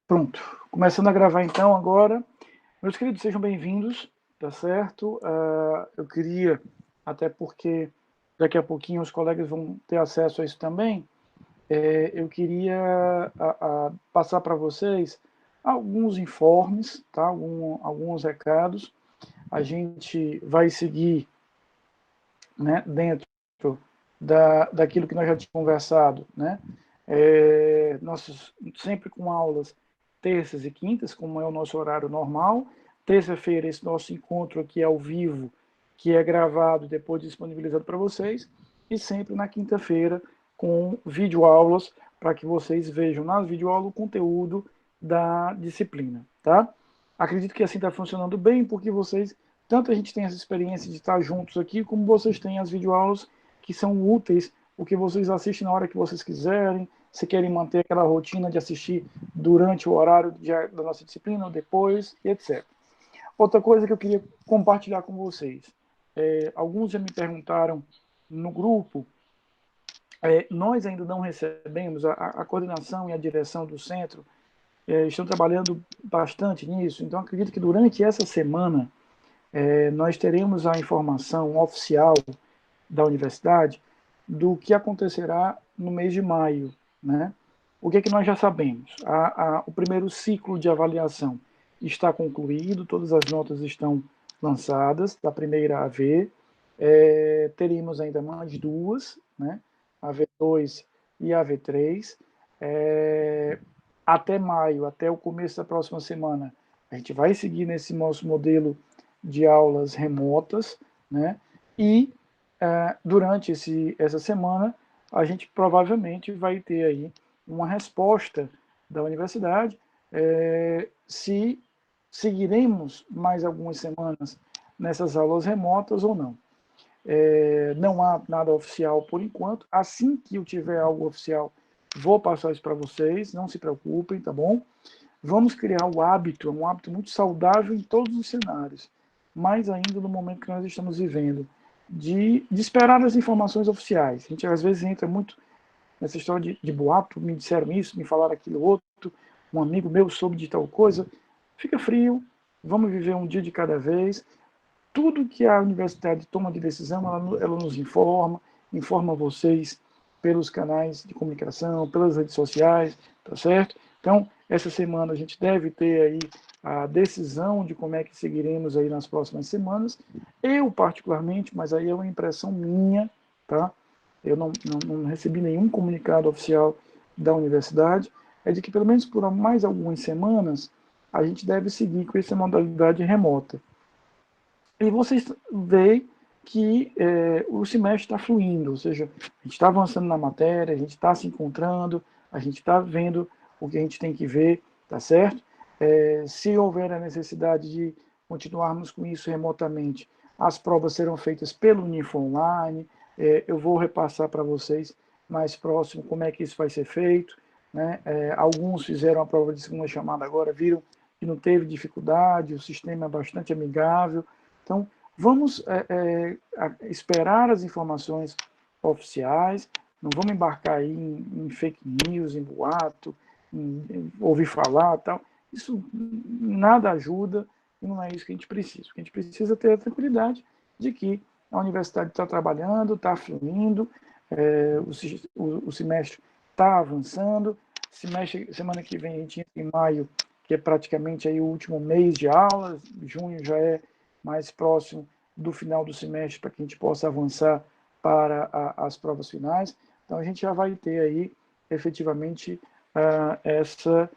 Pronto, começando a gravar então agora. Meus queridos, sejam bem-vindos, tá certo? Eu queria, até porque daqui a pouquinho os colegas vão ter acesso a isso também, eu queria passar para vocês alguns informes, tá? Alguns recados. A gente vai seguir, né, dentro daquilo que nós já tínhamos conversado, né? Nós sempre com aulas terças e quintas, como é o nosso horário normal. Terça-feira, esse nosso encontro aqui ao vivo, que é gravado e depois disponibilizado para vocês, e sempre na quinta-feira com videoaulas, para que vocês vejam nas videoaulas o conteúdo da disciplina, tá? Acredito que assim está funcionando bem, porque vocês, tanto a gente tem essa experiência de estar juntos aqui, como vocês têm as videoaulas que são úteis, o que vocês assistem na hora que vocês quiserem, se querem manter aquela rotina de assistir durante o horário da nossa disciplina ou depois, e etc. Outra coisa que eu queria compartilhar com vocês, alguns já me perguntaram no grupo, nós ainda não recebemos, a coordenação e a direção do centro estão trabalhando bastante nisso, então acredito que durante essa semana nós teremos a informação oficial da universidade do que acontecerá no mês de maio, né? O que é que nós já sabemos? O primeiro ciclo de avaliação está concluído, todas as notas estão lançadas, da primeira AV. Teremos ainda mais duas, né? A V2 e a V3. Até maio, até o começo da próxima semana, a gente vai seguir nesse nosso modelo de aulas remotas, né? E durante essa semana, a gente provavelmente vai ter aí uma resposta da universidade se seguiremos mais algumas semanas nessas aulas remotas ou não. Não há nada oficial por enquanto. Assim que eu tiver algo oficial, vou passar isso para vocês, não se preocupem, tá bom? Vamos criar o hábito, um hábito muito saudável em todos os cenários, mais ainda no momento que nós estamos vivendo, de esperar as informações oficiais. A gente às vezes entra muito nessa história de boato, me disseram isso, me falaram aquilo outro, um amigo meu soube de tal coisa. Fica frio, vamos viver um dia de cada vez. Tudo que a universidade toma de decisão, ela nos informa vocês pelos canais de comunicação, pelas redes sociais, tá certo? Então, essa semana a gente deve ter aí a decisão de como é que seguiremos aí nas próximas semanas. Eu, particularmente, mas aí é uma impressão minha, tá? Eu não recebi nenhum comunicado oficial da universidade, é de que pelo menos por mais algumas semanas a gente deve seguir com essa modalidade remota. E vocês veem que o semestre está fluindo, ou seja, a gente está avançando na matéria, a gente está se encontrando, a gente está vendo o que a gente tem que ver, tá certo? Se houver a necessidade de continuarmos com isso remotamente, as provas serão feitas pelo Unifo Online, eu vou repassar para vocês mais próximo como é que isso vai ser feito, né? Alguns fizeram a prova de segunda chamada agora, viram que não teve dificuldade, o sistema é bastante amigável. Então, vamos esperar as informações oficiais, não vamos embarcar aí em fake news, em boato, em ouvir falar, tal. Isso nada ajuda e não é isso que a gente precisa. O que a gente precisa é ter a tranquilidade de que a universidade está trabalhando, está fluindo, o semestre está avançando, semana que vem a gente entra em maio, que é praticamente aí o último mês de aulas, junho já é mais próximo do final do semestre para que a gente possa avançar para as provas finais. Então, a gente já vai ter aí, efetivamente, essa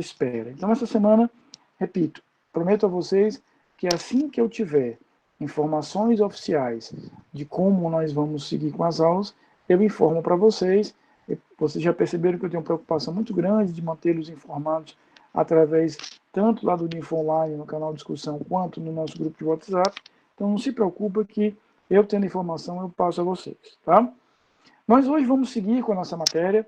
espera. Então, essa semana, repito, prometo a vocês que assim que eu tiver informações oficiais de como nós vamos seguir com as aulas, eu informo para vocês. Vocês já perceberam que eu tenho uma preocupação muito grande de mantê-los informados através tanto lá do Info Online, no canal de discussão, quanto no nosso grupo de WhatsApp. Então não se preocupa que eu tendo informação eu passo a vocês, tá? Nós hoje vamos seguir com a nossa matéria.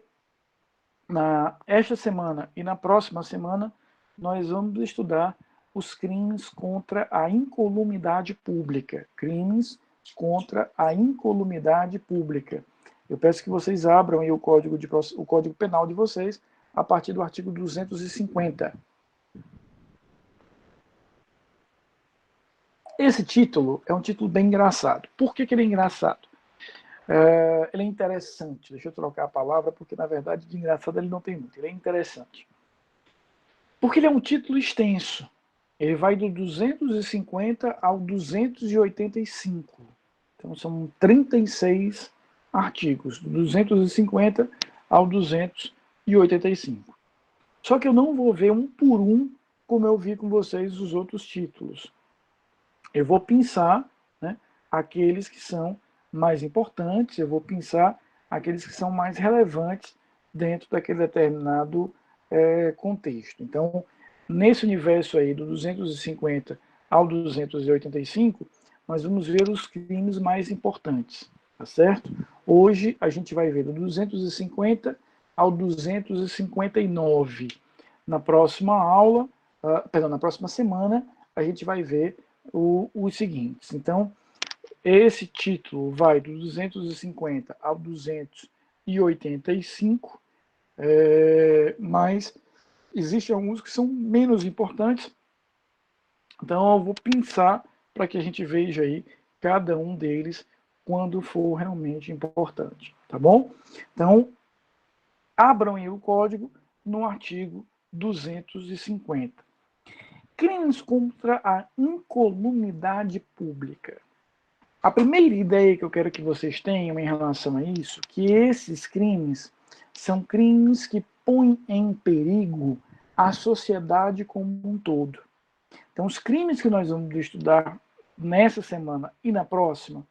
Esta semana e na próxima semana nós vamos estudar os crimes contra a incolumidade pública. Crimes contra a incolumidade pública. Eu peço que vocês abram aí o código penal de vocês, a partir do artigo 250. Esse título é um título bem engraçado. Por que ele é engraçado? Ele é interessante. Deixa eu trocar a palavra, porque na verdade de engraçado ele não tem muito. Ele é interessante. Porque ele é um título extenso. Ele vai do 250 ao 285. Então são 36 artigos, do 250 ao 285. Só que eu não vou ver um por um, como eu vi com vocês os outros títulos. Eu vou pensar, né, aqueles que são mais importantes, eu vou pensar aqueles que são mais relevantes dentro daquele determinado contexto. Então, nesse universo aí do 250 ao 285, nós vamos ver os crimes mais importantes, tá certo? Hoje a gente vai ver do 250 ao 259. Na próxima aula, na próxima semana, a gente vai ver os seguintes. Então, esse título vai do 250 ao 285, mas existem alguns que são menos importantes, então eu vou pensar para que a gente veja aí cada um deles quando for realmente importante, tá bom? Então, abram aí o código no artigo 250. Crimes contra a incolumidade pública. A primeira ideia que eu quero que vocês tenham em relação a isso, que esses crimes são crimes que põem em perigo a sociedade como um todo. Então, os crimes que nós vamos estudar nessa semana e na próxima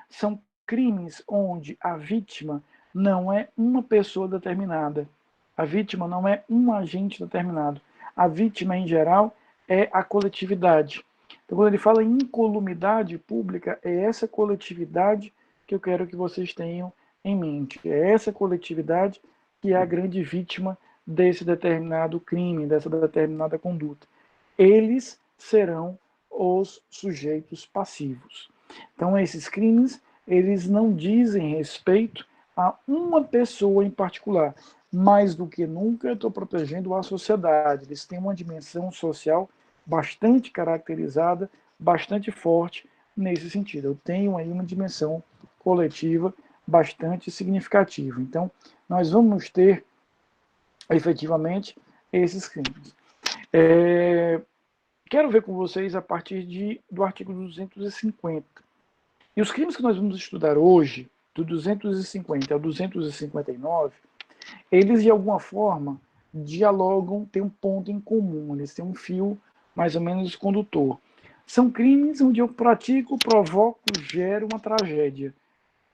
são crimes onde a vítima não é uma pessoa determinada, a vítima não é um agente determinado, a vítima, em geral, é a coletividade. Então, quando ele fala em incolumidade pública, é essa coletividade que eu quero que vocês tenham em mente. É essa coletividade que é a grande vítima desse determinado crime, dessa determinada conduta. Eles serão os sujeitos passivos. Então, esses crimes, eles não dizem respeito a uma pessoa em particular. Mais do que nunca, eu estou protegendo a sociedade. Eles têm uma dimensão social bastante caracterizada, bastante forte nesse sentido. Eu tenho aí uma dimensão coletiva bastante significativa. Então, nós vamos ter, efetivamente, esses crimes. Quero ver com vocês a partir do artigo 250. E os crimes que nós vamos estudar hoje, do 250 ao 259, eles de alguma forma dialogam, têm um ponto em comum, eles têm um fio mais ou menos condutor. São crimes onde eu pratico, provoco, gero uma tragédia.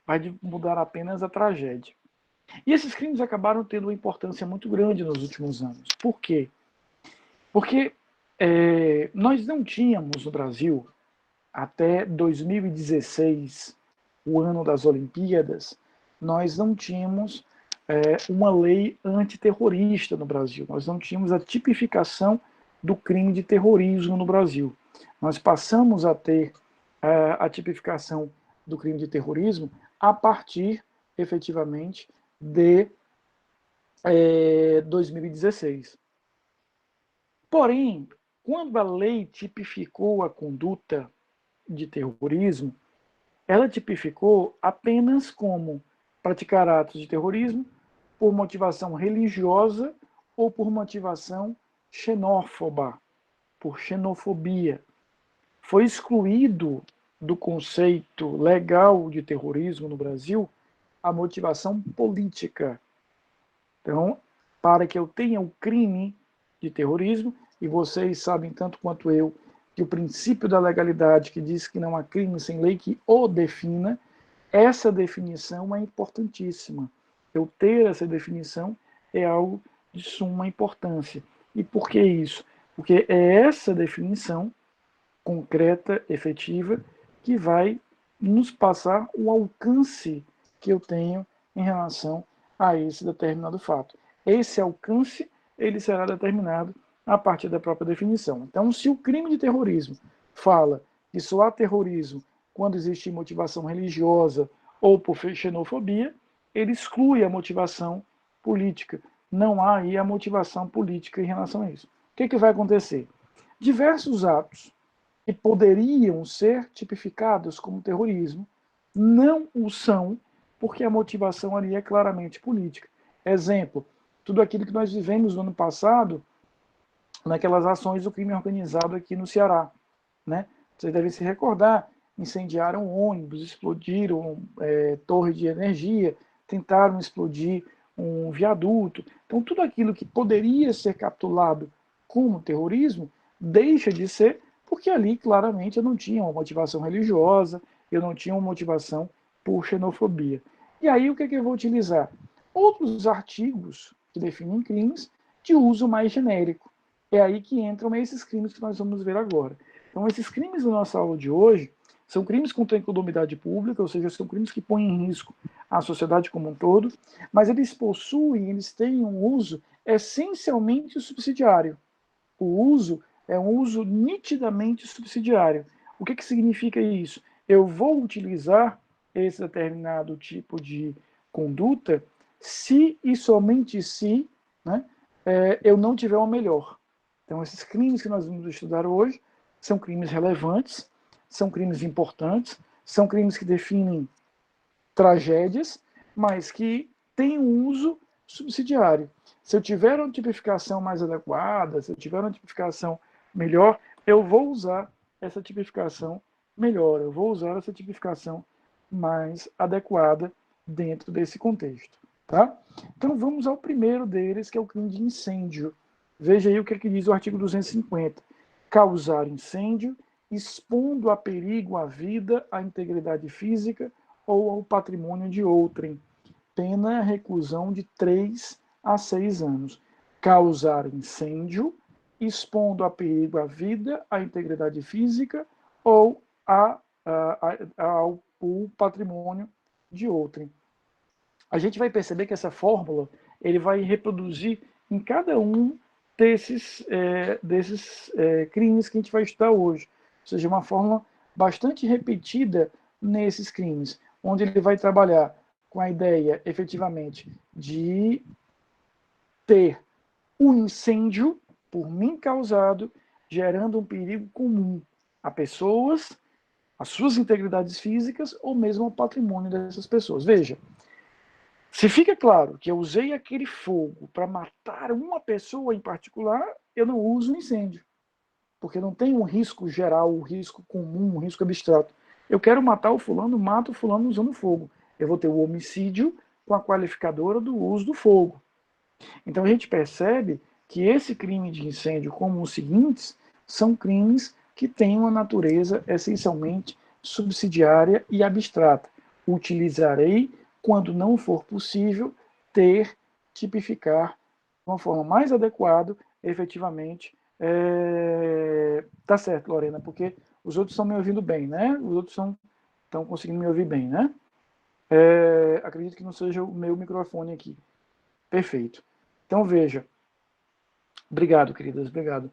Vai mudar apenas a tragédia. E esses crimes acabaram tendo uma importância muito grande nos últimos anos. Por quê? Porque nós não tínhamos no Brasil, até 2016, o ano das Olimpíadas, nós não tínhamos uma lei antiterrorista no Brasil. Nós não tínhamos a tipificação do crime de terrorismo no Brasil. Nós passamos a ter a tipificação do crime de terrorismo a partir, efetivamente, de 2016. Porém, quando a lei tipificou a conduta de terrorismo, ela tipificou apenas como praticar atos de terrorismo por motivação religiosa ou por motivação xenófoba, por xenofobia. Foi excluído do conceito legal de terrorismo no Brasil a motivação política. Então, para que eu tenha o crime de terrorismo, e vocês sabem tanto quanto eu que o princípio da legalidade, que diz que não há crime sem lei que o defina, essa definição é importantíssima. Eu ter essa definição é algo de suma importância. E por que isso? Porque é essa definição concreta, efetiva, que vai nos passar o alcance que eu tenho em relação a esse determinado fato. Esse alcance, ele será determinado a partir da própria definição. Então, se o crime de terrorismo fala que só há terrorismo quando existe motivação religiosa ou por xenofobia, ele exclui a motivação política. não há aí a motivação política em relação a isso. O que vai acontecer? Diversos atos que poderiam ser tipificados como terrorismo não o são, porque a motivação ali é claramente política. Exemplo, tudo aquilo que nós vivemos no ano passado, naquelas ações do crime organizado aqui no Ceará, né? Vocês devem se recordar, incendiaram ônibus, explodiram torre de energia, tentaram explodir um viaduto. Então, tudo aquilo que poderia ser capturado como terrorismo deixa de ser, porque ali claramente eu não tinha uma motivação religiosa, eu não tinha uma motivação por xenofobia. E aí o que eu vou utilizar? Outros artigos que definem crimes de uso mais genérico. É aí que entram esses crimes que nós vamos ver agora. Então, esses crimes da nossa aula de hoje são crimes contra a incolumidade pública, ou seja, são crimes que põem em risco a sociedade como um todo, mas eles têm um uso essencialmente subsidiário. O uso é um uso nitidamente subsidiário. O que significa isso? Eu vou utilizar esse determinado tipo de conduta se e somente se, né, eu não tiver o melhor. Então, esses crimes que nós vamos estudar hoje são crimes relevantes, são crimes importantes, são crimes que definem tragédias, mas que têm um uso subsidiário. Se eu tiver uma tipificação mais adequada, se eu tiver uma tipificação melhor, eu vou usar essa tipificação melhor, eu vou usar essa tipificação mais adequada dentro desse contexto. Tá? Então vamos ao primeiro deles, que é o crime de incêndio. Veja aí o que diz o artigo 250. Causar incêndio, expondo a perigo a vida, a integridade física ou ao patrimônio de outrem. Pena reclusão de 3 a 6 anos. Causar incêndio, expondo a perigo a vida, a integridade física ou ao patrimônio de outrem. A gente vai perceber que essa fórmula ele vai reproduzir em cada um desses crimes que a gente vai estudar hoje. Ou seja, uma fórmula bastante repetida nesses crimes, onde ele vai trabalhar com a ideia, efetivamente, de ter um incêndio por mim causado, gerando um perigo comum a pessoas, às suas integridades físicas ou mesmo ao patrimônio dessas pessoas. Veja, se fica claro que eu usei aquele fogo para matar uma pessoa em particular, eu não uso incêndio, porque não tem um risco geral, um risco comum, um risco abstrato. Eu quero matar o fulano, mato o fulano usando fogo. Eu vou ter o homicídio com a qualificadora do uso do fogo. Então a gente percebe que esse crime de incêndio, como os seguintes, são crimes que têm uma natureza essencialmente subsidiária e abstrata. Utilizarei, quando não for possível, tipificar de uma forma mais adequada, efetivamente. Tá certo, Lorena, porque os outros estão me ouvindo bem, né? Os outros estão conseguindo me ouvir bem, né? Acredito que não seja o meu microfone aqui. Perfeito. Então, veja. Obrigado, queridas, obrigado.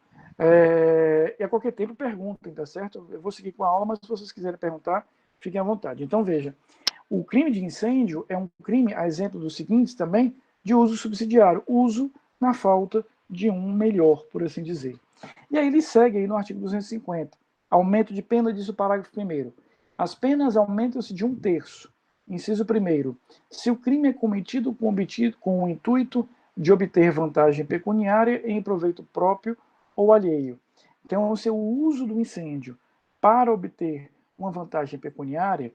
E a qualquer tempo perguntem, tá certo? Eu vou seguir com a aula, mas se vocês quiserem perguntar, fiquem à vontade. Então, veja, o crime de incêndio é um crime, a exemplo dos seguintes também, de uso subsidiário, uso na falta de um melhor, por assim dizer. E aí ele segue aí no artigo 250, aumento de pena, diz o parágrafo 1º. As penas aumentam-se de 1/3. Inciso 1º, se o crime é cometido com o intuito de obter vantagem pecuniária em proveito próprio ou alheio. Então, o seu uso do incêndio para obter uma vantagem pecuniária,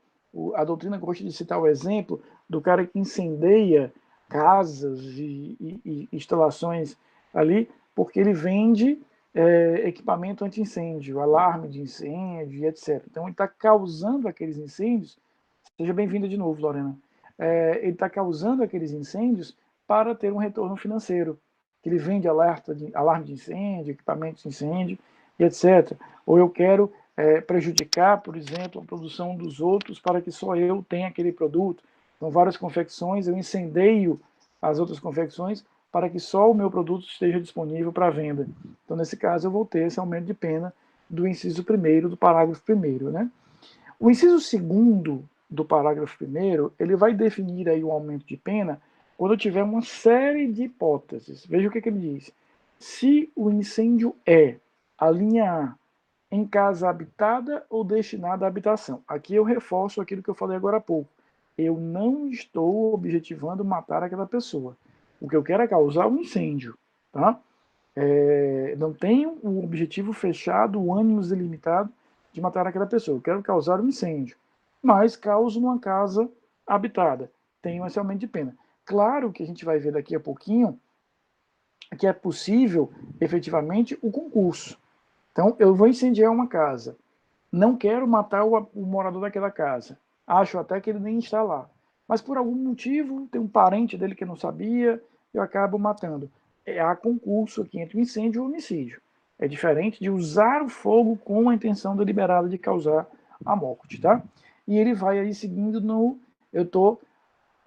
a doutrina gosta de citar o exemplo do cara que incendeia casas e instalações ali, porque ele vende equipamento anti-incêndio, alarme de incêndio, etc. Então, ele está causando aqueles incêndios. Seja bem-vinda de novo, Lorena. Ele está causando aqueles incêndios para ter um retorno financeiro. Ele vende alarme de incêndio, equipamentos de incêndio, e etc. Ou eu quero prejudicar, por exemplo, a produção dos outros para que só eu tenha aquele produto. Então, várias confecções, eu incendeio as outras confecções para que só o meu produto esteja disponível para venda. Então, nesse caso, eu vou ter esse aumento de pena do inciso 1º, do parágrafo 1º, né? O inciso 2º do parágrafo 1º, ele vai definir aí o aumento de pena quando eu tiver uma série de hipóteses. Veja o que ele diz. Se o incêndio é a linha A, em casa habitada ou destinada à habitação. Aqui eu reforço aquilo que eu falei agora há pouco. Eu não estou objetivando matar aquela pessoa. O que eu quero é causar um incêndio. Tá? Não tenho o objetivo fechado, o ânimo delimitado de matar aquela pessoa. Eu quero causar um incêndio. Mas causo numa casa habitada. Tenho esse aumento de pena. Claro que a gente vai ver daqui a pouquinho que é possível, efetivamente, o concurso. Então, eu vou incendiar uma casa. Não quero matar o morador daquela casa. Acho até que ele nem está lá. Mas por algum motivo, tem um parente dele que eu não sabia, eu acabo matando. Há concurso aqui entre o incêndio e o homicídio. É diferente de usar o fogo com a intenção deliberada de causar a morte, tá? E ele vai aí seguindo no... Eu estou...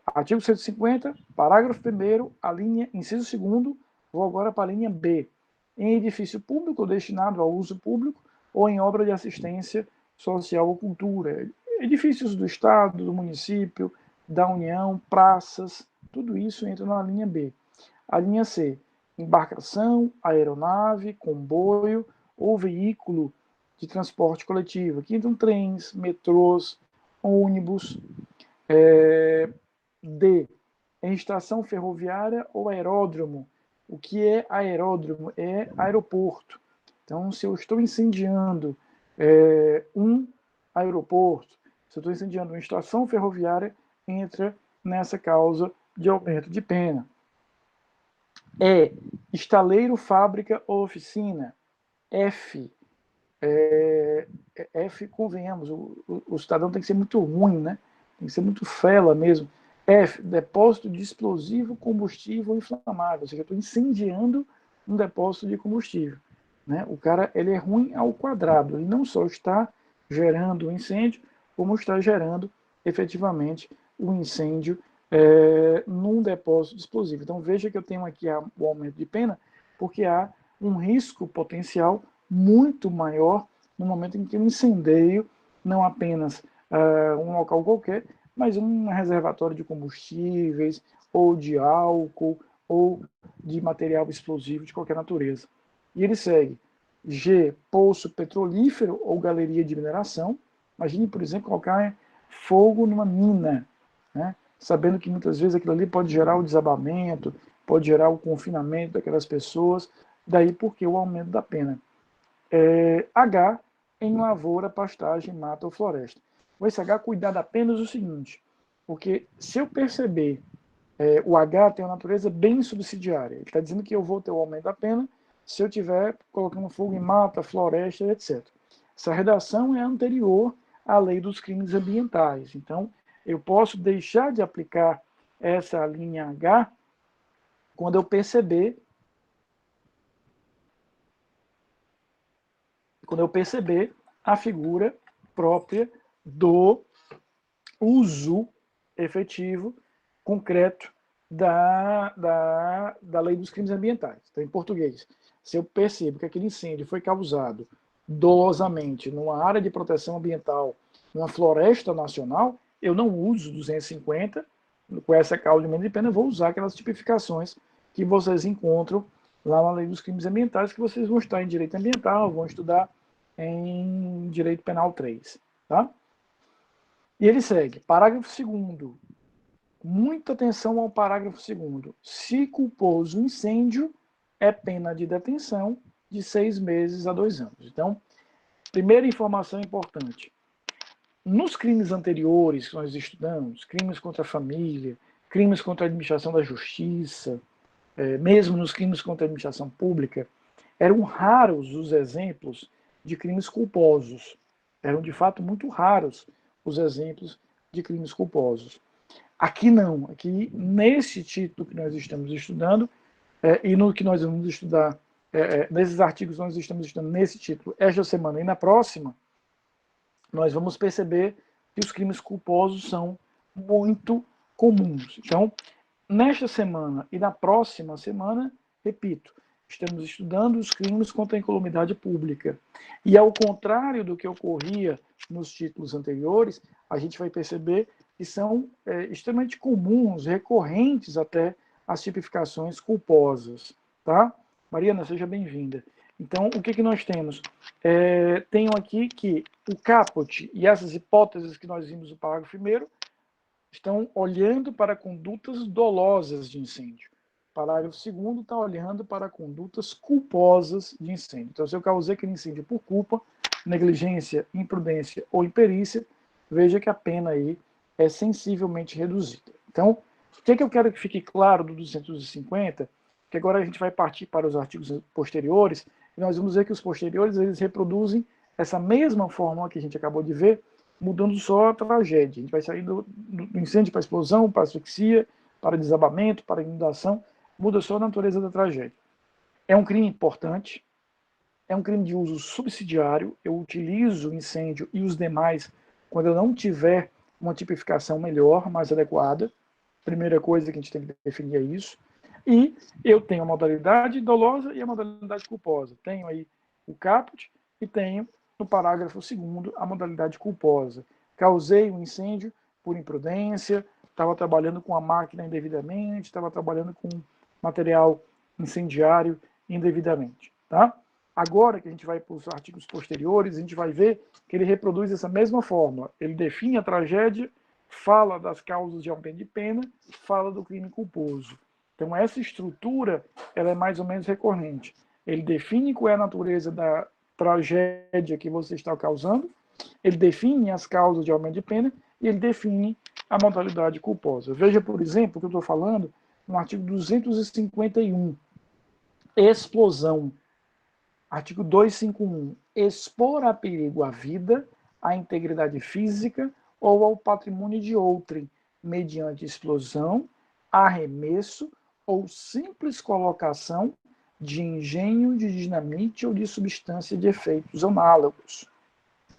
Artigo 150, parágrafo 1º, a linha, inciso 2º, vou agora para a linha B. Em edifício público destinado ao uso público ou em obra de assistência social ou cultura. Edifícios do Estado, do município, da União, praças, tudo isso entra na linha B. A linha C, embarcação, aeronave, comboio ou veículo de transporte coletivo. Aqui entram trens, metrôs, ônibus. D, em estação ferroviária ou aeródromo. O que é aeródromo? É aeroporto. Então, se eu estou incendiando um aeroporto, se eu estou incendiando uma estação ferroviária, entra nessa causa de aumento de pena. E, estaleiro, fábrica ou oficina. F, F, convenhamos, o cidadão tem que ser muito ruim, né? Tem que ser muito fela mesmo. F, depósito de explosivo, combustível inflamável, ou seja, eu estou incendiando um depósito de combustível. Né? O cara ele é ruim ao quadrado, ele não só está gerando um incêndio, como está gerando efetivamente o incêndio num depósito de explosivo. Então veja que eu tenho aqui o aumento de pena, porque há um risco potencial muito maior no momento em que eu incendeio não apenas um local qualquer, mas um reservatório de combustíveis, ou de álcool, ou de material explosivo de qualquer natureza. E ele segue. G, poço petrolífero ou galeria de mineração. Imagine, por exemplo, colocar fogo numa mina, né? Sabendo que muitas vezes aquilo ali pode gerar o desabamento, pode gerar o confinamento daquelas pessoas, daí porque o aumento da pena. H, em lavoura, pastagem, mata ou floresta. Com esse H, cuidado apenas o seguinte, porque se eu perceber, o H tem uma natureza bem subsidiária. Ele está dizendo que eu vou ter o aumento da pena se eu estiver colocando fogo em mata, floresta, etc. Essa redação é anterior à lei dos crimes ambientais. Então, eu posso deixar de aplicar essa linha H quando eu perceber a figura própria do uso efetivo, concreto da lei dos crimes ambientais. Então, em português, se eu percebo que aquele incêndio foi causado dolosamente numa área de proteção ambiental, numa floresta nacional, eu não uso 250, com essa causa de aumento de pena, eu vou usar aquelas tipificações que vocês encontram lá na lei dos crimes ambientais, que vocês vão estudar em direito ambiental, vão estudar em direito penal 3. Tá? E ele segue, parágrafo 2º, muita atenção ao parágrafo 2º. Se culposo incêndio, é pena de detenção de 6 meses a 2 anos. Então, primeira informação importante. Nos crimes anteriores que nós estudamos, crimes contra a família, crimes contra a administração da justiça, mesmo nos crimes contra a administração pública, eram raros os exemplos de crimes culposos. Eram, de fato, muito raros os exemplos de crimes culposos. Aqui não. Aqui, nesse título que nós estamos estudando, e no que nós vamos estudar, nesses artigos que nós estamos estudando nesse título, esta semana e na próxima, nós vamos perceber que os crimes culposos são muito comuns. Então, nesta semana e na próxima semana, repito, estamos estudando os crimes contra a incolumidade pública. E ao contrário do que ocorria nos títulos anteriores, a gente vai perceber que são extremamente comuns, recorrentes até as tipificações culposas. Tá? Mariana, seja bem-vinda. Então, o que nós temos? Tenho aqui que o caput e essas hipóteses que nós vimos no parágrafo 1º estão olhando para condutas dolosas de incêndio. O parágrafo 2º está olhando para condutas culposas de incêndio. Então, se eu causei aquele incêndio por culpa, negligência, imprudência ou imperícia, veja que a pena aí é sensivelmente reduzida. Então, o que eu quero que fique claro do 250, que agora a gente vai partir para os artigos posteriores, e nós vamos ver que os posteriores eles reproduzem essa mesma fórmula que a gente acabou de ver, mudando só a tragédia. A gente vai sair do incêndio para a explosão, para a asfixia, para desabamento, para inundação, muda só a natureza da tragédia. É um crime importante, é um crime de uso subsidiário, eu utilizo o incêndio e os demais quando eu não tiver uma tipificação melhor, mais adequada. Primeira coisa que a gente tem que definir é isso. E eu tenho a modalidade dolosa e a modalidade culposa. Tenho aí o caput e tenho, no parágrafo 2º, a modalidade culposa. Causei um incêndio por imprudência, estava trabalhando com a máquina indevidamente, estava trabalhando com material incendiário indevidamente. Tá? Agora que a gente vai para os artigos posteriores, a gente vai ver que ele reproduz essa mesma fórmula. Ele define a tragédia, fala das causas de aumento de pena, fala do crime culposo. Então, essa estrutura ela é mais ou menos recorrente. Ele define qual é a natureza da tragédia que você está causando, ele define as causas de aumento de pena e ele define a modalidade culposa. Veja, por exemplo, o que eu estou falando no artigo 251, explosão. Artigo 251, expor a perigo a vida, à integridade física ou ao patrimônio de outrem, mediante explosão, arremesso ou simples colocação de engenho de dinamite ou de substância de efeitos análogos.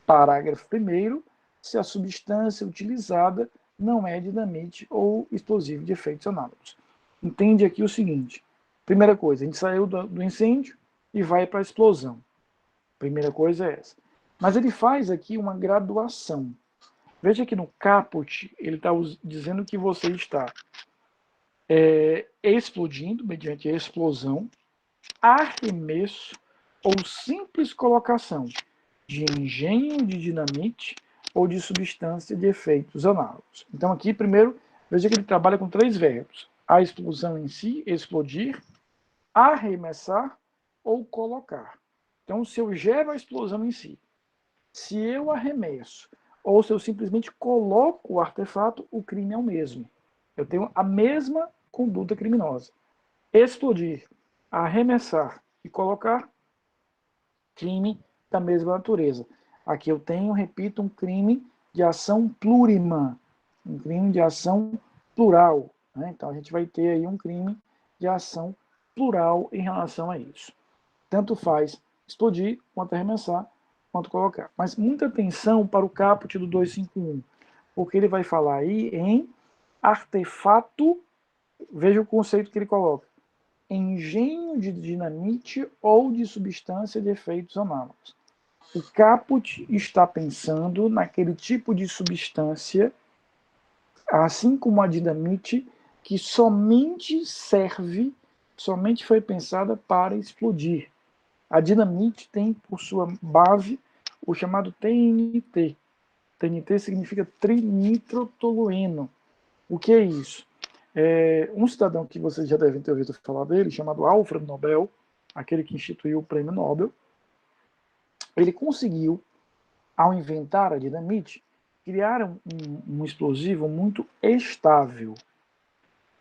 Parágrafo 1º, se a substância utilizada não é dinamite ou explosivo de efeitos análogos. Entende aqui o seguinte, primeira coisa, a gente saiu do incêndio e vai para a explosão. Primeira coisa é essa. Mas ele faz aqui uma graduação. Veja que no caput, ele está dizendo que você está explodindo mediante a explosão, arremesso ou simples colocação de engenho de dinamite ou de substância de efeitos análogos. Então aqui, primeiro, veja que ele trabalha com 3 verbos. A explosão em si, explodir, arremessar ou colocar. Então, se eu gero a explosão em si, se eu arremesso, ou se eu simplesmente coloco o artefato, o crime é o mesmo. Eu tenho a mesma conduta criminosa. Explodir, arremessar e colocar, crime da mesma natureza. Aqui eu tenho, repito, um crime de ação plurima, um crime de ação plural. Né? Então a gente vai ter aí um crime de ação plural em relação a isso. Tanto faz explodir, quanto arremessar, quanto colocar. Mas muita atenção para o caput do 251, porque ele vai falar aí em artefato, veja o conceito que ele coloca, engenho de dinamite ou de substância de efeitos análogos. O caput está pensando naquele tipo de substância, assim como a dinamite, que somente foi pensada para explodir. A dinamite tem por sua base o chamado TNT. TNT significa trinitrotolueno. O que é isso? Um cidadão que vocês já devem ter ouvido falar dele, chamado Alfred Nobel, aquele que instituiu o prêmio Nobel, ele conseguiu, ao inventar a dinamite, criar um explosivo muito estável,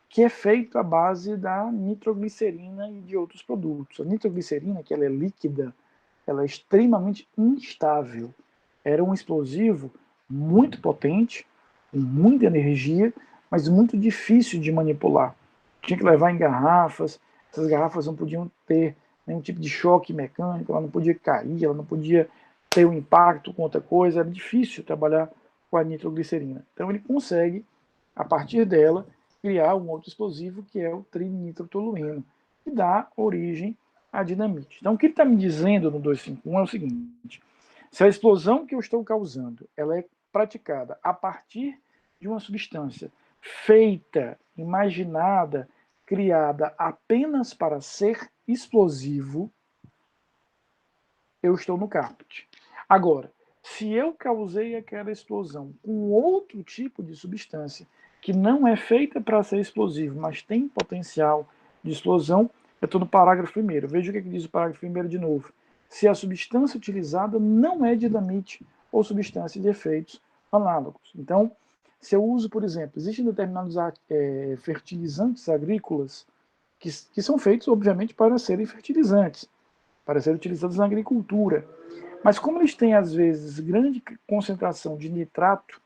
que é feito à base da nitroglicerina e de outros produtos. A nitroglicerina, que ela é líquida, ela é extremamente instável. Era um explosivo muito potente, com muita energia, mas muito difícil de manipular. Tinha que levar em garrafas, essas garrafas não podiam ter nenhum tipo de choque mecânico, ela não podia cair, ela não podia ter um impacto com outra coisa, era difícil trabalhar com a nitroglicerina. Então ele consegue, a partir dela, criar um outro explosivo que é o trinitrotolueno, que dá origem à dinamite. Então o que ele está me dizendo no 251 é o seguinte, se a explosão que eu estou causando ela é praticada a partir de uma substância feita, imaginada, criada apenas para ser explosivo, eu estou no caput. Agora, se eu causei aquela explosão com outro tipo de substância que não é feita para ser explosivo, mas tem potencial de explosão, eu estou no parágrafo 1º. Veja o que diz o parágrafo 1º de novo. Se a substância utilizada não é dinamite ou substância de efeitos análogos. Então, se eu uso, por exemplo, existem determinados fertilizantes agrícolas que são feitos, obviamente, para serem fertilizantes, para serem utilizados na agricultura. Mas como eles têm, às vezes, grande concentração de nitrato,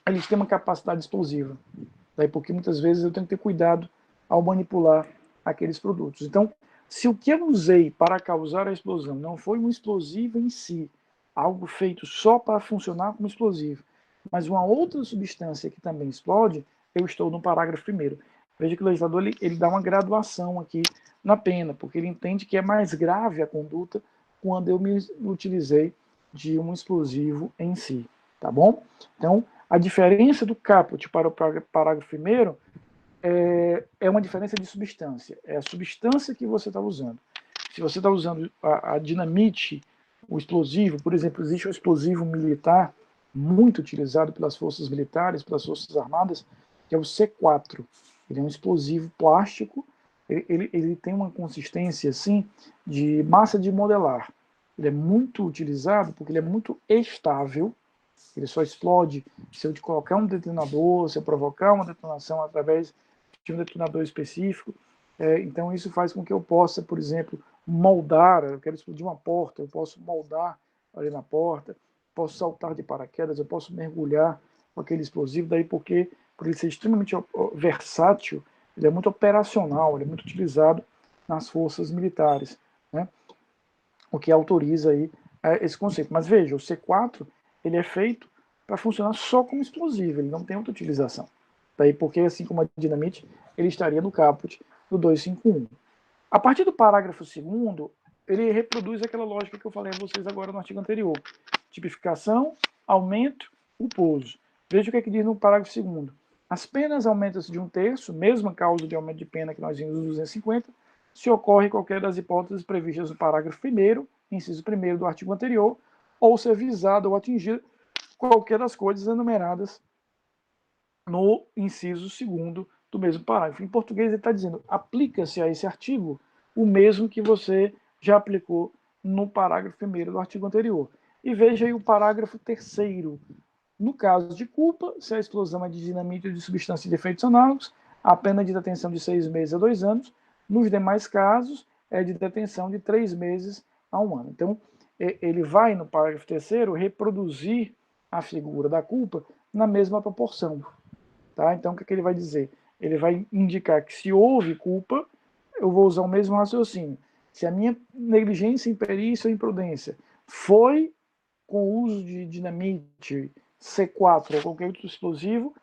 eles têm uma capacidade explosiva. Daí porque muitas vezes eu tenho que ter cuidado ao manipular aqueles produtos. Então, se o que eu usei para causar a explosão não foi um explosivo em si, algo feito só para funcionar como explosivo, mas uma outra substância que também explode, eu estou no parágrafo 1º. Veja que o legislador ele dá uma graduação aqui na pena, porque ele entende que é mais grave a conduta quando eu me utilizei de um explosivo em si. Tá bom? Então, a diferença do caput para o parágrafo 1º é uma diferença de substância. É a substância que você está usando. Se você está usando a dinamite, o explosivo, por exemplo, existe um explosivo militar muito utilizado pelas forças militares, pelas forças armadas, que é o C4. Ele é um explosivo plástico, ele tem uma consistência assim de massa de modelar. Ele é muito utilizado porque ele é muito estável. Ele só explode se eu te colocar um detonador, se eu provocar uma detonação através de um detonador específico. Então, isso faz com que eu possa, por exemplo, moldar. Eu quero explodir uma porta, eu posso moldar ali na porta, posso saltar de paraquedas, eu posso mergulhar com aquele explosivo. Daí porque, por ele ser extremamente versátil, ele é muito operacional, ele é muito utilizado nas forças militares, né? O que autoriza aí esse conceito. Mas veja, o C4 ele é feito para funcionar só como explosivo, ele não tem outra utilização. Daí porque, assim como a dinamite, ele estaria no caput do 251. A partir do parágrafo 2º, ele reproduz aquela lógica que eu falei a vocês agora no artigo anterior. Tipificação, aumento, culposo. Veja o que é que diz no parágrafo 2º. As penas aumentam-se de 1/3, mesma causa de aumento de pena que nós vimos no 250, se ocorre qualquer das hipóteses previstas no parágrafo 1º, inciso 1º do artigo anterior, ou ser visado ou atingido qualquer das coisas enumeradas no inciso 2º do mesmo parágrafo. Em português ele está dizendo, aplica-se a esse artigo o mesmo que você já aplicou no parágrafo 1º do artigo anterior. E veja aí o parágrafo 3º. No caso de culpa, se a explosão é de dinamite ou de substância de efeitos análogos, a pena de detenção de 6 meses a 2 anos. Nos demais casos, é de detenção de 3 meses a 1 ano. Então, ele vai, no parágrafo 3º, reproduzir a figura da culpa na mesma proporção. Tá? Então, o que ele vai dizer? Ele vai indicar que se houve culpa, eu vou usar o mesmo raciocínio. Se a minha negligência, imperícia ou imprudência foi com o uso de dinamite, C4 ou qualquer outro explosivo,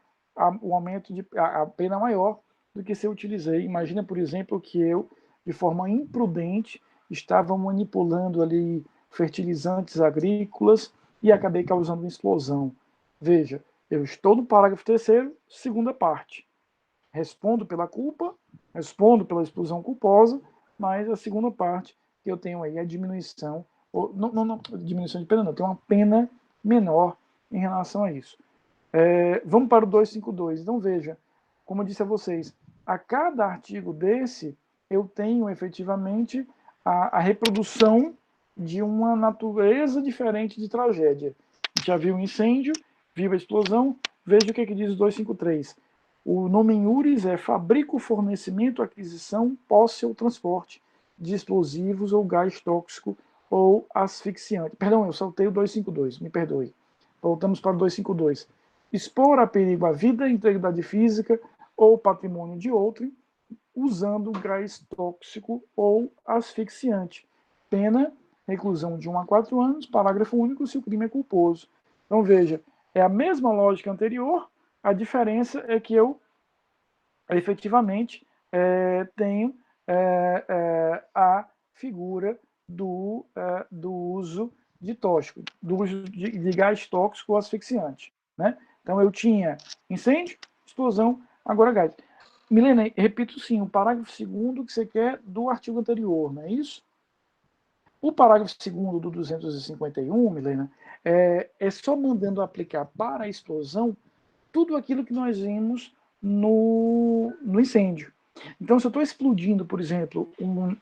o aumento de a pena maior do que se eu utilizei. Imagina, por exemplo, que eu, de forma imprudente, estava manipulando ali fertilizantes agrícolas e acabei causando uma explosão. Veja, eu estou no parágrafo 3º, segunda parte. Respondo pela culpa, respondo pela explosão culposa, mas a segunda parte que eu tenho aí é a diminuição, ou, não diminuição de pena não, tem uma pena menor em relação a isso. Vamos para o 252. Então veja, como eu disse a vocês, a cada artigo desse eu tenho efetivamente a reprodução de uma natureza diferente de tragédia. A gente já viu o incêndio, viu a explosão, veja o que diz o 253. O nome em URIs é fabrico, fornecimento, aquisição, posse ou transporte de explosivos ou gás tóxico ou asfixiante. Perdão, eu saltei o 252, me perdoe. Voltamos para o 252. Expor a perigo a vida, integridade física ou patrimônio de outro, usando gás tóxico ou asfixiante. Pena, reclusão de 1 a 4 anos, parágrafo único, se o crime é culposo. Então veja, é a mesma lógica anterior, a diferença é que eu efetivamente tenho a figura do uso de tóxico, do uso de gás tóxico ou asfixiante. Né? Então eu tinha incêndio, explosão, agora gás. Milena, repito sim, o parágrafo 2º que você quer do artigo anterior, não é isso? O parágrafo 2º do 251, Milena, é só mandando aplicar para a explosão tudo aquilo que nós vimos no incêndio. Então, se eu estou explodindo, por exemplo,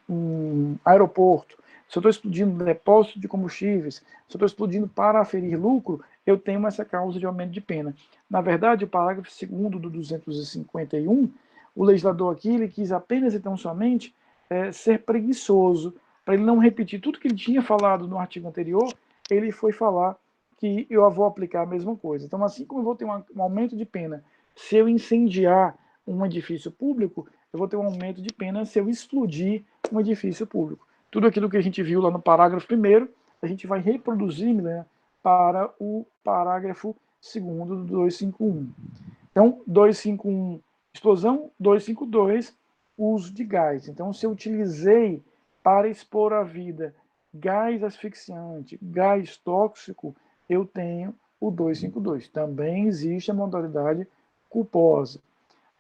um aeroporto, se eu estou explodindo um depósito de combustíveis, se eu estou explodindo para aferir lucro, eu tenho essa causa de aumento de pena. Na verdade, o parágrafo 2º do 251, o legislador aqui ele quis apenas e tão somente ser preguiçoso, para ele não repetir tudo que ele tinha falado no artigo anterior, ele foi falar que eu vou aplicar a mesma coisa. Então, assim como eu vou ter um aumento de pena se eu incendiar um edifício público, eu vou ter um aumento de pena se eu explodir um edifício público. Tudo aquilo que a gente viu lá no parágrafo 1º, a gente vai reproduzir, né, para o parágrafo 2º do 251. Então, 251, explosão, 252, uso de gás. Então, se eu utilizei para expor a vida gás asfixiante, gás tóxico, eu tenho o 252. Também existe a modalidade culposa.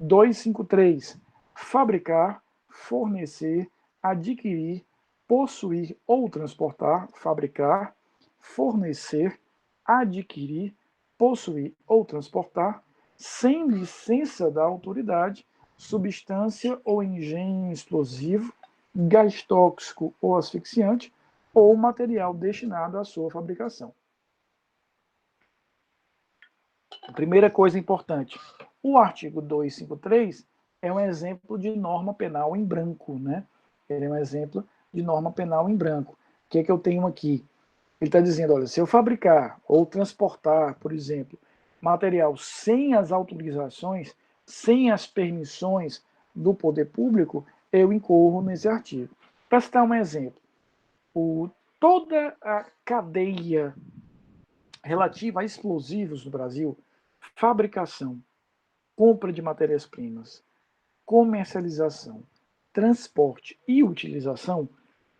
253, fabricar, fornecer, adquirir, possuir ou transportar, fabricar, fornecer, adquirir, possuir ou transportar, sem licença da autoridade, substância ou engenho explosivo, gás tóxico ou asfixiante, ou material destinado à sua fabricação. Primeira coisa importante, o artigo 253 é um exemplo de norma penal em branco, né? Ele é um exemplo de norma penal em branco. O que é que eu tenho aqui? Ele está dizendo, olha, se eu fabricar ou transportar, por exemplo, material sem as autorizações, sem as permissões do poder público, eu incorro nesse artigo. Para citar um exemplo, toda a cadeia relativa a explosivos no Brasil, fabricação, compra de matérias-primas, comercialização, transporte e utilização,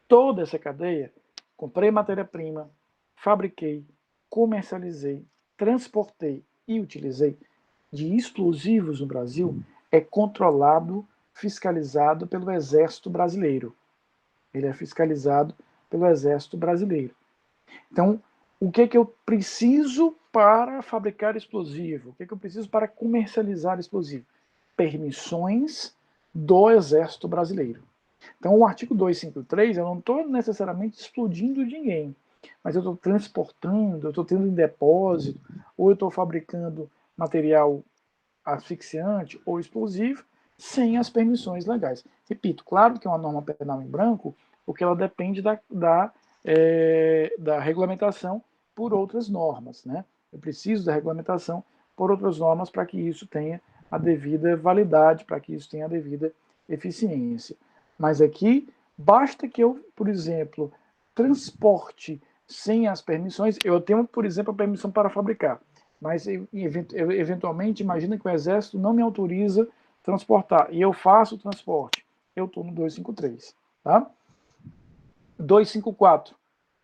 toda essa cadeia, comprei matéria-prima, fabriquei, comercializei, transportei e utilizei de explosivos no Brasil, é controlado, fiscalizado pelo Exército Brasileiro. Ele é fiscalizado pelo Exército Brasileiro. Então, o que é que eu preciso para fabricar explosivo? O que é que eu preciso para comercializar explosivo? Permissões do Exército Brasileiro. Então, o artigo 253, eu não estou necessariamente explodindo ninguém, mas eu estou transportando, eu estou tendo em depósito, ou eu estou fabricando material asfixiante ou explosivo sem as permissões legais. Repito, claro que é uma norma penal em branco, porque ela depende da regulamentação por outras normas, né? Eu preciso da regulamentação por outras normas para que isso tenha a devida validade, para que isso tenha a devida eficiência. Mas aqui, basta que eu, por exemplo, transporte sem as permissões, eu tenho, por exemplo, a permissão para fabricar, mas eventualmente, imagina que o Exército não me autoriza transportar, e eu faço o transporte, eu estou no 253, tá? 254,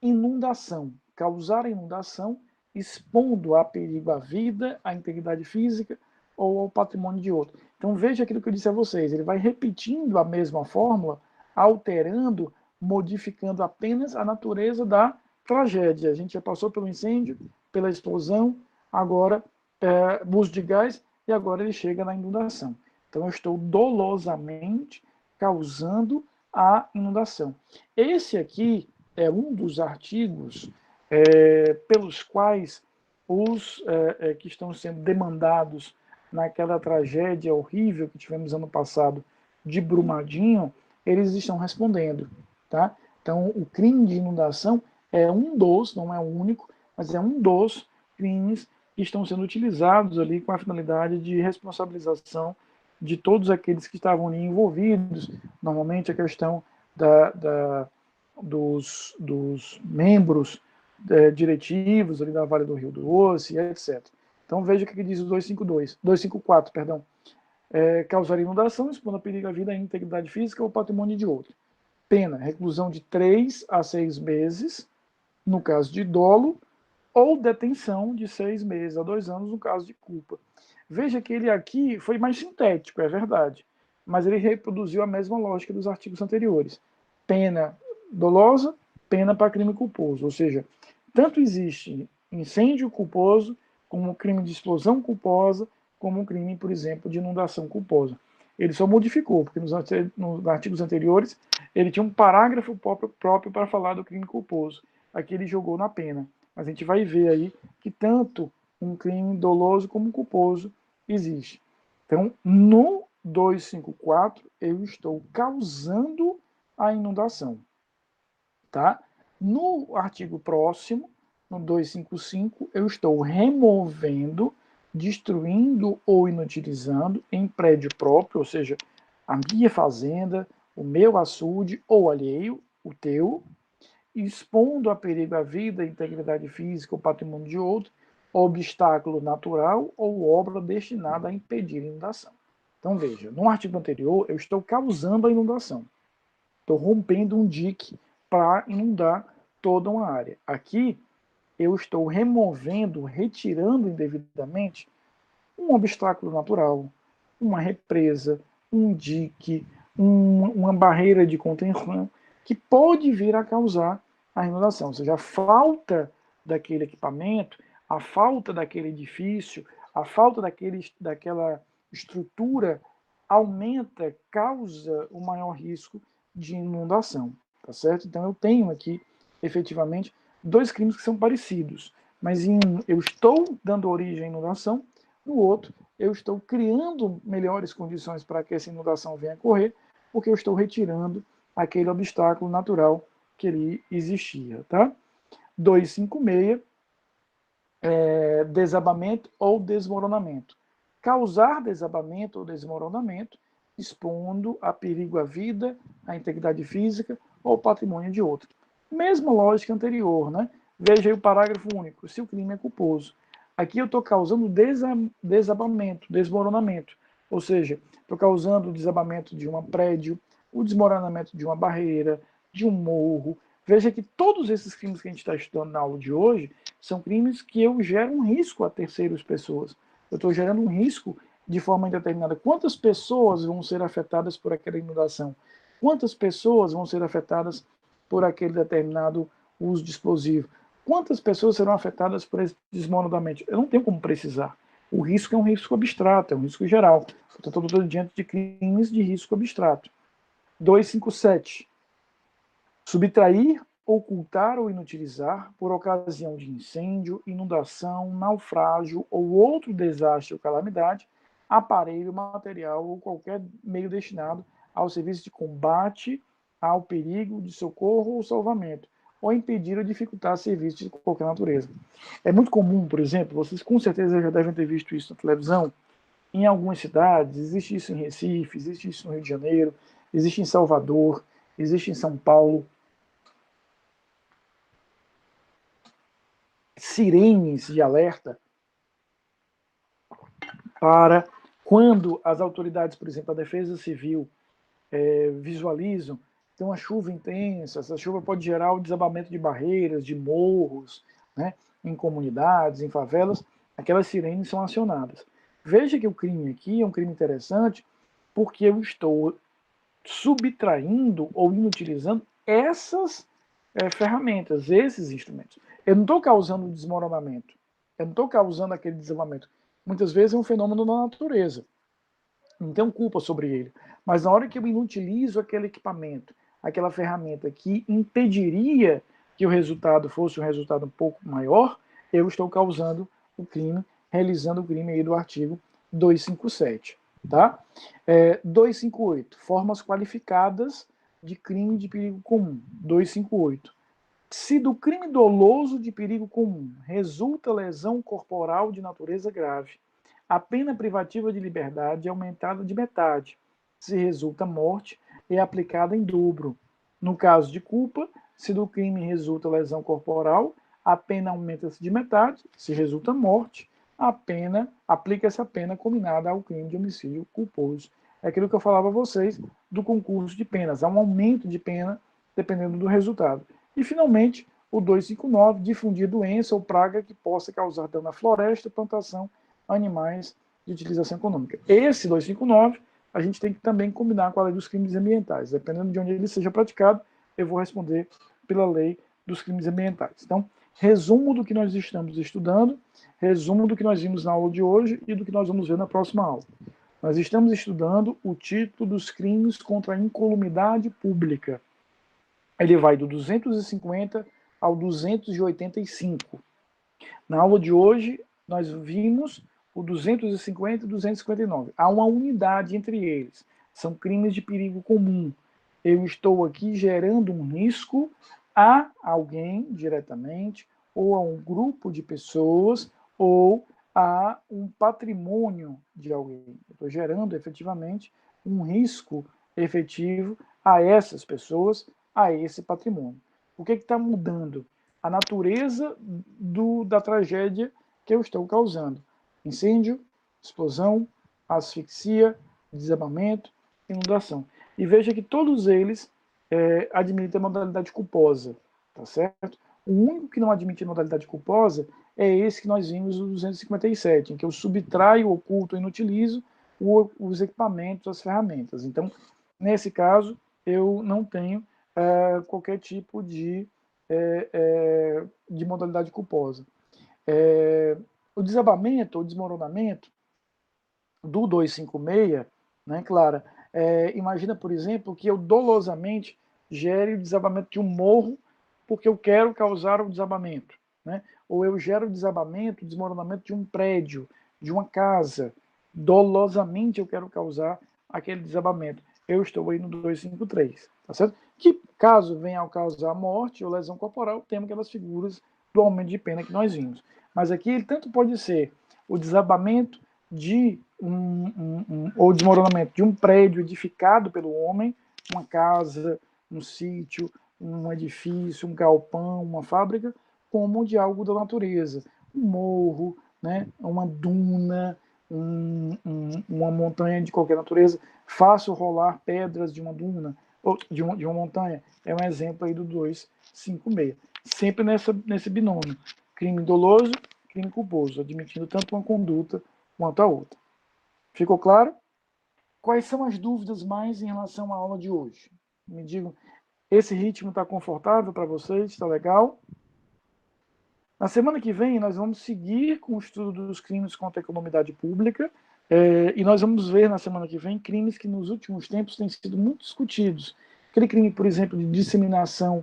inundação, causar inundação, expondo a perigo a vida, a integridade física ou ao patrimônio de outro. Então veja aquilo que eu disse a vocês, ele vai repetindo a mesma fórmula, alterando, modificando apenas a natureza da tragédia. A gente já passou pelo incêndio, pela explosão, agora uso de gás, e agora ele chega na inundação. Então eu estou dolosamente causando a inundação. Esse aqui é um dos artigos pelos quais os que estão sendo demandados naquela tragédia horrível que tivemos ano passado de Brumadinho, eles estão respondendo. Tá? Então, o crime de inundação é um dos, não é o único, mas é um dos crimes que estão sendo utilizados ali com a finalidade de responsabilização de todos aqueles que estavam ali envolvidos, normalmente a questão dos membros diretivos ali da Vale do Rio Doce, etc. Então veja o que diz o 254, perdão. Causar inundação, expondo a perigo à vida, à integridade física ou patrimônio de outro. Pena, reclusão de 3 a 6 meses, no caso de dolo, ou detenção de 6 meses a 2 anos no caso de culpa. Veja que ele aqui foi mais sintético, é verdade, mas ele reproduziu a mesma lógica dos artigos anteriores. Pena dolosa, pena para crime culposo, ou seja, tanto existe incêndio culposo, como crime de explosão culposa, como um crime, por exemplo, de inundação culposa. Ele só modificou, porque nos artigos anteriores ele tinha um parágrafo próprio para falar do crime culposo. Aqui ele jogou na pena. Mas a gente vai ver aí que tanto um crime doloso como culposo existe. Então, no 254, eu estou causando a inundação. Tá? No artigo próximo, no 255, eu estou removendo, destruindo ou inutilizando em prédio próprio, ou seja, a minha fazenda, o meu açude ou alheio, o teu, expondo a perigo a vida, a integridade física ou patrimônio de outro, obstáculo natural ou obra destinada a impedir a inundação. Então veja, no artigo anterior eu estou causando a inundação. Estou rompendo um dique para inundar toda uma área. Aqui eu estou removendo, retirando indevidamente um obstáculo natural, uma represa, um dique, uma barreira de contenção que pode vir a causar a inundação. Ou seja, a falta daquele equipamento, a falta daquele edifício, a falta daquela estrutura aumenta, causa o maior risco de inundação, tá certo? Então eu tenho aqui, efetivamente, dois crimes que são parecidos, mas em um eu estou dando origem à inundação, no outro eu estou criando melhores condições para que essa inundação venha a ocorrer, porque eu estou retirando aquele obstáculo natural que ali existia, tá? 256, desabamento ou desmoronamento. Causar desabamento ou desmoronamento, expondo a perigo à vida, à integridade física ou patrimônio de outro. Mesma lógica anterior, né? Veja aí o parágrafo único, se o crime é culposo. Aqui eu estou causando desabamento, desmoronamento, ou seja, estou causando o desabamento de um prédio, o desmoronamento de uma barreira, de um morro. Veja que todos esses crimes que a gente está estudando na aula de hoje são crimes que eu gero um risco a terceiras pessoas. Eu estou gerando um risco de forma indeterminada. Quantas pessoas vão ser afetadas por aquela inundação? Quantas pessoas vão ser afetadas por aquele determinado uso de explosivo? Quantas pessoas serão afetadas por esse desmoronamento? Eu não tenho como precisar. O risco é um risco abstrato, é um risco geral. Portanto, eu estou diante de crimes de risco abstrato. 257. Subtrair, ocultar ou inutilizar, por ocasião de incêndio, inundação, naufrágio ou outro desastre ou calamidade, aparelho, material ou qualquer meio destinado ao serviço de combate ao perigo, de socorro ou salvamento, ou impedir ou dificultar serviços de qualquer natureza. É muito comum, por exemplo, vocês com certeza já devem ter visto isso na televisão, em algumas cidades, existe isso em Recife, existe isso no Rio de Janeiro, existe em Salvador, existe em São Paulo, sirenes de alerta para quando as autoridades, por exemplo, a Defesa Civil, visualizam tem uma chuva intensa, essa chuva pode gerar o desabamento de barreiras, de morros, né, em comunidades, em favelas, aquelas sirenes são acionadas. Veja que o crime aqui é um crime interessante porque eu estou subtraindo ou inutilizando essas ferramentas, esses instrumentos. Eu não estou causando um desmoronamento, eu não estou causando aquele desabamento. Muitas vezes é um fenômeno da natureza, não tenho culpa sobre ele. Mas na hora que eu inutilizo aquele equipamento, aquela ferramenta que impediria que o resultado fosse um resultado um pouco maior, eu estou causando o crime, realizando o crime aí do artigo 257. Tá? 258. Formas qualificadas de crime de perigo comum. 258. Se do crime doloso de perigo comum resulta lesão corporal de natureza grave, a pena privativa de liberdade é aumentada de metade. Se resulta morte, é aplicada em dobro. No caso de culpa, se do crime resulta lesão corporal, a pena aumenta-se de metade. Se resulta morte, aplica-se a pena combinada ao crime de homicídio culposo. É aquilo que eu falava a vocês do concurso de penas. Há um aumento de pena dependendo do resultado. E, finalmente, o 259, difundir doença ou praga que possa causar dano à floresta, plantação, animais de utilização econômica. Esse 259, a gente tem que também combinar com a lei dos crimes ambientais. Dependendo de onde ele seja praticado, eu vou responder pela lei dos crimes ambientais. Então, resumo do que nós estamos estudando, resumo do que nós vimos na aula de hoje e do que nós vamos ver na próxima aula. Nós estamos estudando o título dos crimes contra a incolumidade pública. Ele vai do 250 ao 285. Na aula de hoje, nós vimos o 250 e 259. Há uma unidade entre eles. São crimes de perigo comum. Eu estou aqui gerando um risco a alguém diretamente, ou a um grupo de pessoas, ou a um patrimônio de alguém. Eu estou gerando efetivamente um risco efetivo a essas pessoas, a esse patrimônio. O que está mudando? A natureza da tragédia que eu estou causando. Incêndio, explosão, asfixia, desabamento, inundação. E veja que todos eles admitem a modalidade culposa, tá certo? O único que não admite a modalidade culposa é esse que nós vimos no 257, em que eu subtraio, oculto, inutilizo os equipamentos, as ferramentas. Então, nesse caso, eu não tenho qualquer tipo de modalidade culposa. O desabamento ou desmoronamento do 256, né, Clara? Imagina, por exemplo, que eu dolosamente gere o desabamento de um morro porque eu quero causar o desabamento, né? Ou eu gero o desabamento, o desmoronamento de um prédio, de uma casa. Dolosamente eu quero causar aquele desabamento. Eu estou aí no 253, tá certo? Que caso venha a causar morte ou lesão corporal, temos aquelas figuras do aumento de pena que nós vimos. Mas aqui ele tanto pode ser o desabamento de ou desmoronamento de um prédio edificado pelo homem, uma casa, um sítio, um edifício, um galpão, uma fábrica, como de algo da natureza, um morro, né, uma duna, uma montanha de qualquer natureza. Faço rolar pedras de uma duna, ou de uma montanha. É um exemplo aí do 256. Sempre nesse binômio. Crime doloso, crime culposo, admitindo tanto uma conduta quanto a outra. Ficou claro? Quais são as dúvidas mais em relação à aula de hoje? Me digam, esse ritmo está confortável para vocês? Está legal? Na semana que vem, nós vamos seguir com o estudo dos crimes contra a economidade pública, e nós vamos ver na semana que vem crimes que nos últimos tempos têm sido muito discutidos. Aquele crime, por exemplo, de disseminação,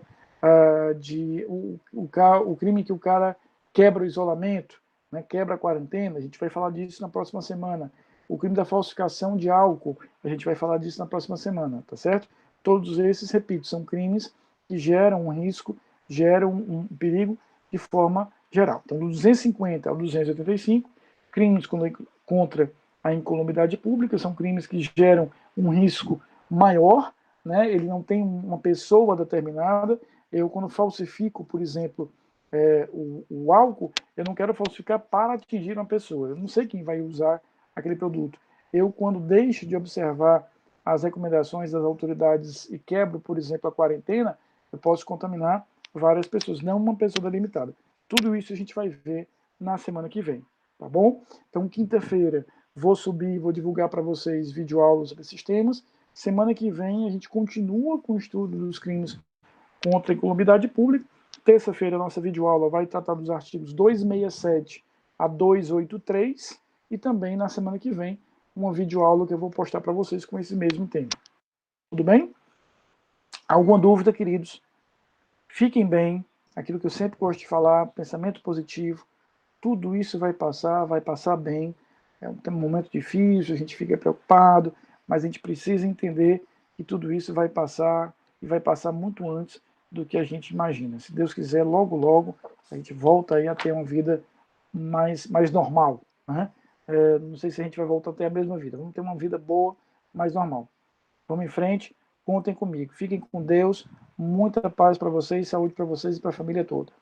o crime que o cara quebra o isolamento, né, quebra a quarentena, a gente vai falar disso na próxima semana. O crime da falsificação de álcool, a gente vai falar disso na próxima semana, tá certo? Todos esses, repito, são crimes que geram um risco, geram um perigo de forma geral. Então, do 250 ao 285, crimes contra a incolumidade pública são crimes que geram um risco maior, né? Ele não tem uma pessoa determinada. Eu, quando falsifico, por exemplo, o álcool, eu não quero falsificar para atingir uma pessoa. Eu não sei quem vai usar aquele produto. Eu, quando deixo de observar as recomendações das autoridades e quebro, por exemplo, a quarentena, eu posso contaminar várias pessoas, não uma pessoa delimitada. Tudo isso a gente vai ver na semana que vem, tá bom? Então, quinta-feira, vou subir, vou divulgar para vocês videoaulas sobre esses temas. Semana que vem, a gente continua com o estudo dos crimes contra a incolumidade pública. Terça-feira, a nossa videoaula vai tratar dos artigos 267 a 283 e também, na semana que vem, uma videoaula que eu vou postar para vocês com esse mesmo tema. Tudo bem? Alguma dúvida, queridos? Fiquem bem, aquilo que eu sempre gosto de falar, pensamento positivo, tudo isso vai passar bem. É um momento difícil, a gente fica preocupado, mas a gente precisa entender que tudo isso vai passar e vai passar muito antes do que a gente imagina. Se Deus quiser, logo, logo, a gente volta aí a ter uma vida mais normal, né? Não sei se a gente vai voltar a ter a mesma vida, vamos ter uma vida boa, mais normal. Vamos em frente, contem comigo. Fiquem com Deus, muita paz para vocês, saúde para vocês e para a família toda.